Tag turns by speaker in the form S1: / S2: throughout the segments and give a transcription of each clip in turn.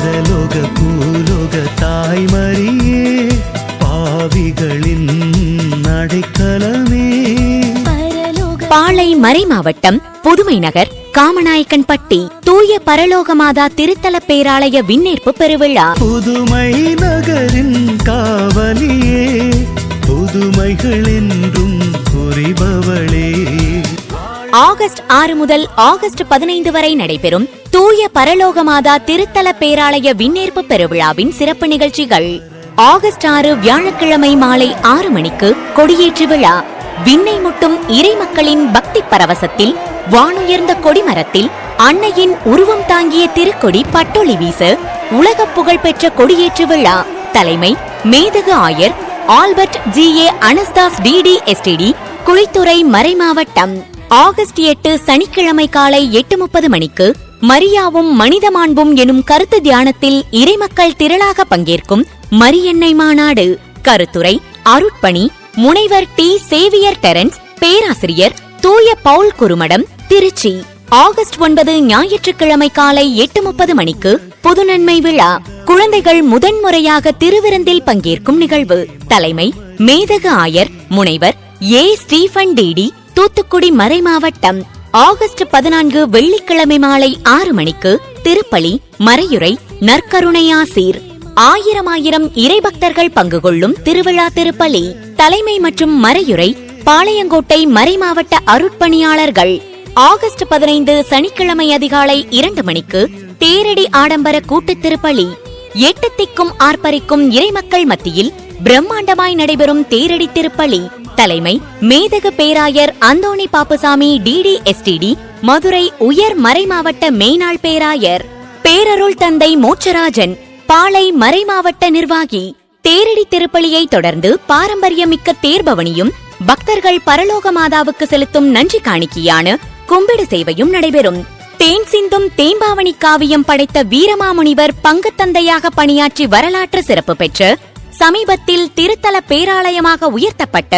S1: பரலோக பூலோக தாய்மரியே, பாவிகளின் அடைக்கலமே.
S2: பாளை மறை மாவட்டம் புதுமை நகர் காமநாயக்கன்பட்டி தூய பரலோகமாதா திருத்தல பேராலய விண்ணேற்பு பெருவிழா.
S1: புதுமை நகரின் காவலியே, புதுமைகள் என்றும் புரிபவளே.
S2: ஆகஸ்ட் 6 முதல் ஆகஸ்ட் 15 வரை நடைபெறும் தூய பரலோகமாதா திருத்தல பேராலய விண்ணேற்பு பெருவிழாவின் சிறப்பு நிகழ்ச்சிகள். ஆகஸ்ட் 6 வியாழக்கிழமை மாலை 6 மணிக்கு கொடியேற்று விழா. விண்ணை முட்டும் இறை மக்களின் பக்தி பரவசத்தில் வானுயர்ந்த கொடிமரத்தில் அன்னையின் உருவம் தாங்கிய திருக்கொடி பட்டொளி வீச உலக புகழ்பெற்ற கொடியேற்று விழா. தலைமை மேதகு ஆயர் Albert GA Anastas DD STD, Kuzhithurai மறைமாவட்டம். ஆகஸ்ட் 8 சனிக்கிழமை காலை 8:30 மணிக்கு மரியாவும் மனித மாண்பும் எனும் கருத்து தியானத்தில் இறைமக்கள் திரளாக பங்கேற்கும் மரியன்னை மாநாடு. கருத்துரை அருட்பணி முனைவர் T. சேவியர் டெரன்ஸ், பேராசிரியர் தூய பவுல் குருமடம், திருச்சி. ஆகஸ்ட் 9 ஞாயிற்றுக்கிழமை காலை 8:30 மணிக்கு புதுநன்மை விழா. குழந்தைகள் முதன்முறையாக திருவிருந்தில் பங்கேற்கும் நிகழ்வு. தலைமை மேதகு ஆயர் முனைவர் A. ஸ்டீபன் DD, தூத்துக்குடி மறைமாவட்டம். ஆகஸ்ட் 14 வெள்ளிக்கிழமை மாலை 6 மணிக்கு திருப்பலி, மறையுரை, நற்கருணை ஆசீர். ஆயிரம் இறைபக்தர்கள் பங்கு கொள்ளும் திருவிழா திருப்பலி. தலைமை மற்றும் மறையுரை பாளையங்கோட்டை மறைமாவட்ட அருட்பணியாளர்கள். ஆகஸ்ட் 15 சனிக்கிழமை அதிகாலை 2 மணிக்கு தேரடி ஆடம்பர கூட்டு திருப்பலி. 8 திக்கும் ஆர்ப்பரிக்கும் இறைமக்கள் மத்தியில் பிரம்மாண்டமாய் நடைபெறும் தேரடி திருப்பலி. தலைமை மேதகு பேராயர் அந்தோணி பாப்புசாமி DD STD, மதுரை உயர் மறைமாவட்ட மேனாள் பேராயர். பேரருள் தந்தை மோட்சராஜன், பாளை மறைமாவட்ட நிர்வாகி. தேரடி திருப்பலியை தொடர்ந்து பாரம்பரியமிக்க தேர்பவனியும் பக்தர்கள் பரலோக மாதாவுக்கு செலுத்தும் நன்றி காணிக்கையான கும்பிடு சேவையும் நடைபெறும். தேன் சிந்தும் தேம்பாவணி காவியம் படைத்த வீரமாமுனிவர் பங்கு தந்தையாக பணியாற்றி வரலாற்று சிறப்பு பெற்ற சமீபத்தில் திருத்தல பேராலயமாக உயர்த்தப்பட்ட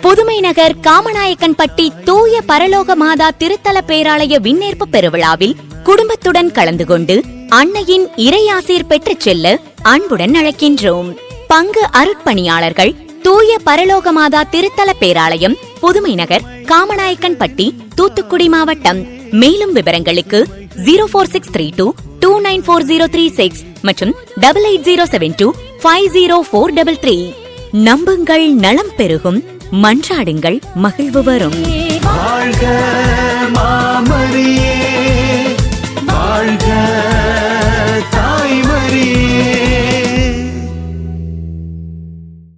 S2: புதுமை நகர் காமநாயக்கன்பட்டி தூய பரலோக மாதா திருத்தல பேராலய விண்ணேற்பு பெருவிழாவில் குடும்பத்துடன் கலந்து கொண்டு அன்னையின் இறையாசீர் பெற்றுச் செல்ல அன்புடன் அழைக்கின்றோம். பங்கு அருட்பணியாளர்கள் தூய பரலோக மாதா திருத்தல பேராலயம், புதுமை நகர் காமநாயக்கன்பட்டி, தூத்துக்குடி மாவட்டம். மேலும் விவரங்களுக்கு 04632 294036 மற்றும் 8807250433. நம்புங்கள், நலம் பெருகும். மன்றாடுங்கள், மகிழ்வு வரும்.
S1: வாழ்க மாமரியே, வாழ்க.